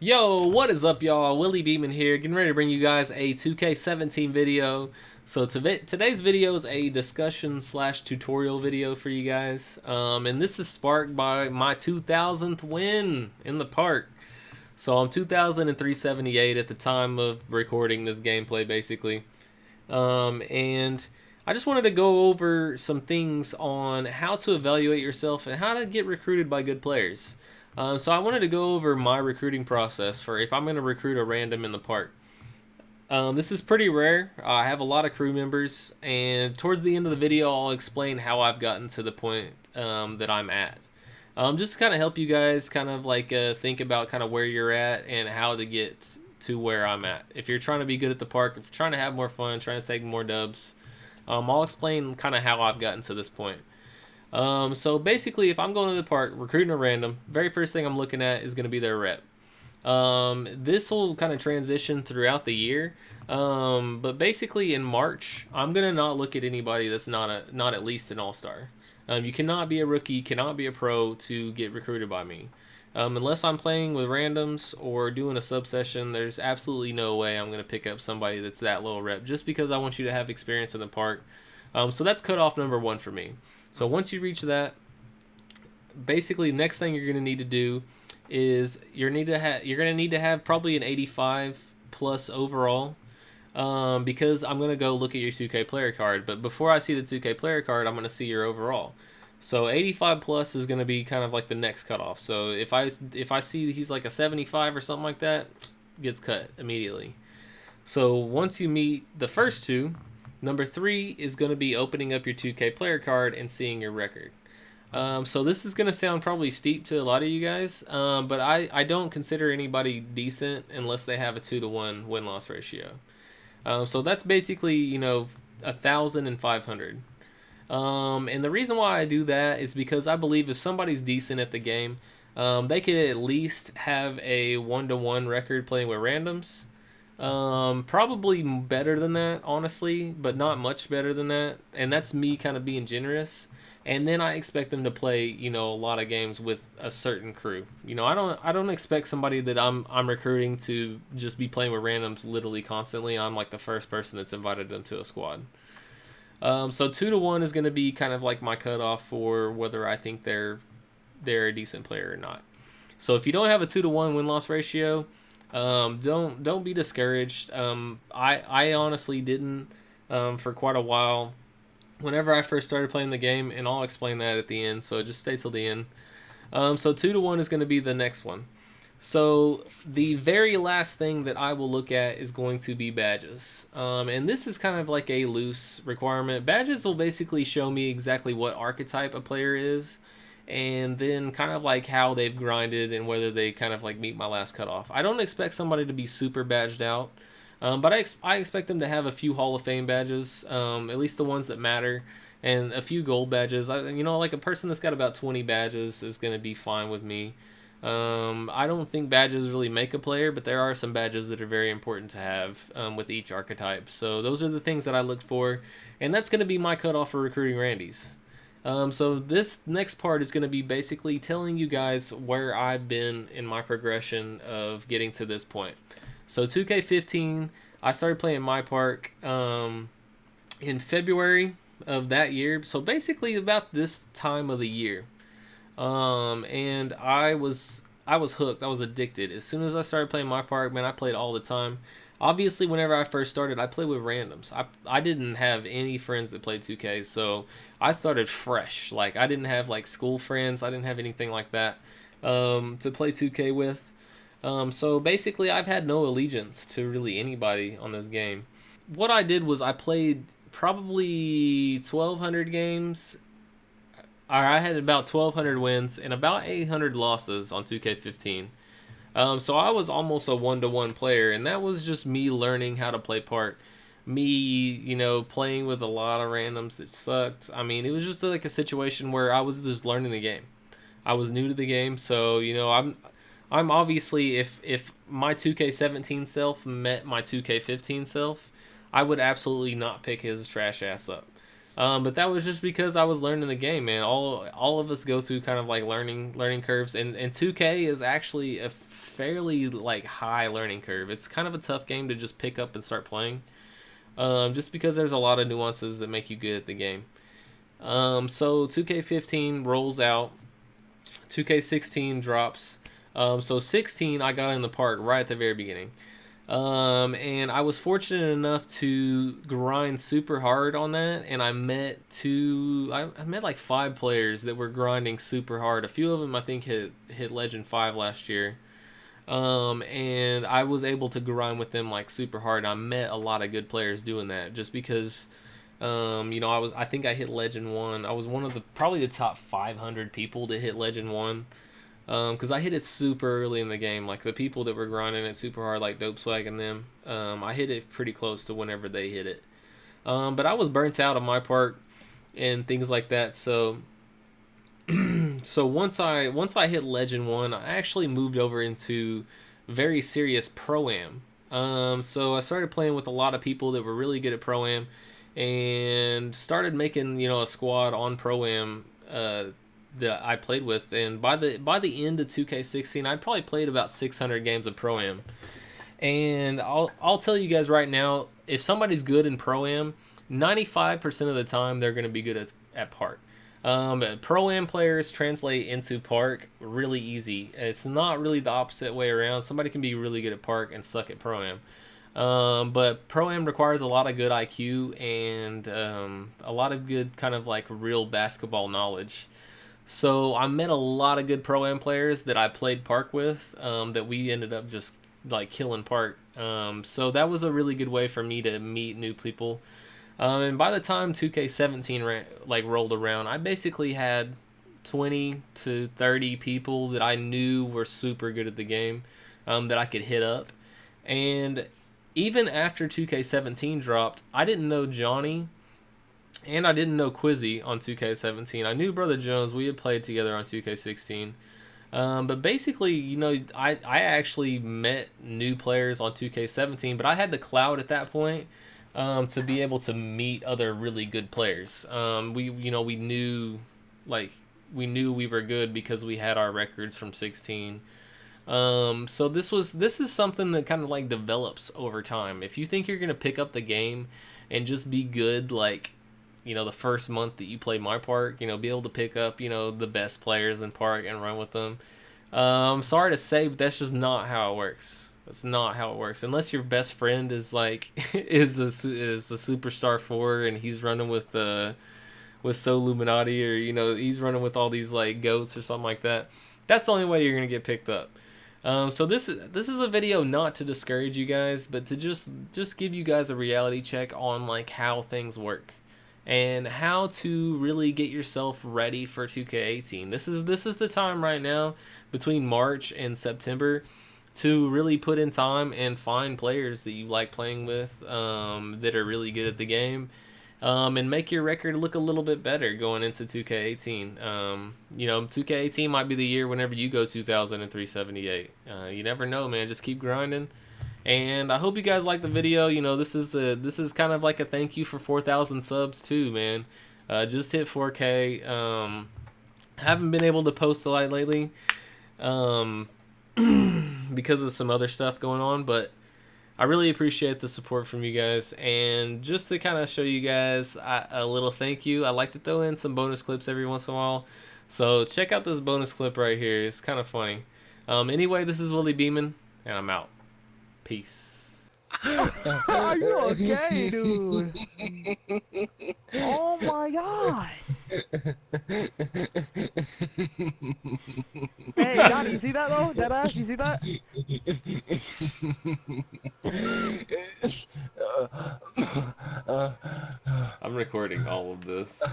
Yo, what is up, y'all? Willie Beeman here, getting ready to bring you guys a 2K17 video. So today's video is a discussion slash tutorial video for you guys, and this is sparked by my 2000th win in the park. So I'm 2,378 at the time of recording this gameplay, basically, and I just wanted to go over some things on how to evaluate yourself and how to get recruited by good players. So I wanted to go over my recruiting process for if I'm going to recruit a random in the park. This is pretty rare. I have a lot of crew members, and towards the end of the video, I'll explain how I've gotten to the point that I'm at. Just to kind of help you guys kind of like think about kind of where you're at and how to get to where I'm at. If you're trying to be good at the park, if you're trying to have more fun, trying to take more dubs, I'll explain kind of how I've gotten to this point. So basically, if I'm going to the park recruiting a random, very first thing I'm looking at is going to be their rep. This will kind of transition throughout the year, but basically in March, I'm going to not look at anybody that's not at least an all-star. You cannot be a rookie, cannot be a pro to get recruited by me. Unless I'm playing with randoms or doing a sub session, there's absolutely no way I'm going to pick up somebody that's that low rep just because I want you to have experience in the park. So that's cutoff number 1 for me. So once you reach that, basically the next thing you're going to need to do is you're going to need to have probably an 85 plus overall, because I'm going to go look at your 2K player card. But before I see the 2K player card, I'm going to see your overall. So 85 plus is going to be kind of like the next cutoff. So if I see he's like a 75 or something like that, gets cut immediately. So once you meet the first two, number 3 is going to be opening up your 2K player card and seeing your record. So this is going to sound probably steep to a lot of you guys, but I don't consider anybody decent unless they have a 2-to-1 win-loss ratio. So that's basically, 1,500. And the reason why I do that is because I believe if somebody's decent at the game, they could at least have a 1-to-1 record playing with randoms. Probably better than that, honestly, but not much better than that. And that's me kind of being generous. And then I expect them to play, a lot of games with a certain crew. I don't expect somebody that I'm recruiting to just be playing with randoms literally constantly. I'm like the first person that's invited them to a squad. So 2-to-1 is going to be kind of like my cutoff for whether I think they're a decent player or not. So if you don't have a 2-to-1 win-loss ratio, don't be discouraged. I honestly didn't for quite a while whenever I first started playing the game, and I'll explain that at the end, so just stay till the end. So 2-to-1 is going to be the next one. So the very last thing that I will look at is going to be badges, and this is kind of like a loose requirement. Badges will basically show me exactly what archetype a player is, and then kind of like how they've grinded and whether they kind of like meet my last cutoff. I don't expect somebody to be super badged out, but I expect them to have a few Hall of Fame badges, at least the ones that matter, and a few gold badges. Like a person that's got about 20 badges is going to be fine with me. I don't think badges really make a player, but there are some badges that are very important to have with each archetype. So those are the things that I look for, and that's going to be my cutoff for recruiting Randys. So this next part is going to be basically telling you guys where I've been in my progression of getting to this point. So 2K15, I started playing MyPark in February of that year. So basically about this time of the year. And I was hooked. I was addicted. As soon as I started playing MyPark, man, I played all the time. Obviously, whenever I first started, I played with randoms. I didn't have any friends that played 2K, so I started fresh. Like, I didn't have, like, school friends. I didn't have anything like that to play 2K with. So basically, I've had no allegiance to really anybody on this game. What I did was I played probably 1,200 games. I had about 1,200 wins and about 800 losses on 2K15. So I was almost a 1-to-1 player, and that was just me learning how to play park. Me, playing with a lot of randoms that sucked. I mean, it was just like a situation where I was just learning the game. I was new to the game, so I'm obviously, if my 2K17 self met my 2K15 self, I would absolutely not pick his trash ass up. But that was just because I was learning the game, man. All of us go through kind of like learning curves, and 2K is actually a fairly like high learning curve. It's kind of a tough game to just pick up and start playing, just because there's a lot of nuances that make you good at the game. So 2K15 rolls out, 2K16 drops. So 16 I got in the park right at the very beginning. And I was fortunate enough to grind super hard on that, and I met I met like 5 players that were grinding super hard. A few of them I think hit Legend 5 last year. And I was able to grind with them like super hard. I met a lot of good players doing that just because I think I hit Legend 1. I was one of the probably the top 500 people to hit Legend 1. Because I hit it super early in the game. Like the people that were grinding it super hard, like Dope Swag and them, I hit it pretty close to whenever they hit it. But I was burnt out on MyPark and things like that. So, so once I hit Legend 1, I actually moved over into very serious Pro-Am. So I started playing with a lot of people that were really good at Pro-Am, and started making a squad on Pro-Am. That I played with, and by the end of 2K16, I'd probably played about 600 games of Pro-Am. And I'll tell you guys right now, if somebody's good in Pro-Am, 95% of the time they're going to be good at Park. Pro-Am players translate into Park really easy. It's not really the opposite way around. Somebody can be really good at Park and suck at Pro-Am. But Pro-Am requires a lot of good IQ and a lot of good kind of like real basketball knowledge. So I met a lot of good Pro-Am players that I played Park with, that we ended up just like killing Park. So that was a really good way for me to meet new people. And by the time 2K17 rolled around, I basically had 20 to 30 people that I knew were super good at the game, that I could hit up. And even after 2K17 dropped, I didn't know Johnny. And I didn't know Quizzy on 2K17. I knew Brother Jones. We had played together on 2K16. But basically, I actually met new players on 2K17, but I had the cloud at that point, to be able to meet other really good players. We knew we were good because we had our records from 16. So this is something that kind of like develops over time. If you think you're gonna pick up the game and just be good, like the first month that you play MyPark, be able to pick up, the best players in Park and run with them. I'm sorry to say, but that's just not how it works. That's not how it works. Unless your best friend is like is the Superstar 4 and he's running with So Illuminati, or he's running with all these like goats or something like that. That's the only way you're gonna get picked up. So this is a video not to discourage you guys, but to just give you guys a reality check on like how things work and how to really get yourself ready for 2K18. This is the time right now between March and September to really put in time and find players that you like playing with, that are really good at the game, and make your record look a little bit better going into 2K18. 2K18 might be the year whenever you go 2,000 and 378. You never know, man. Just keep grinding. And I hope you guys like the video. This is kind of like a thank you for 4,000 subs too, man. Just hit 4K. Haven't been able to post a lot lately, because of some other stuff going on, but I really appreciate the support from you guys. And just to kind of show you guys a little thank you, I like to throw in some bonus clips every once in a while. So check out this bonus clip right here. It's kind of funny. Anyway, this is Willie Beeman, and I'm out. Peace. Are you okay, dude? Oh my god! Hey, Johnny, you see that though? Deadass, you see that? I'm recording all of this.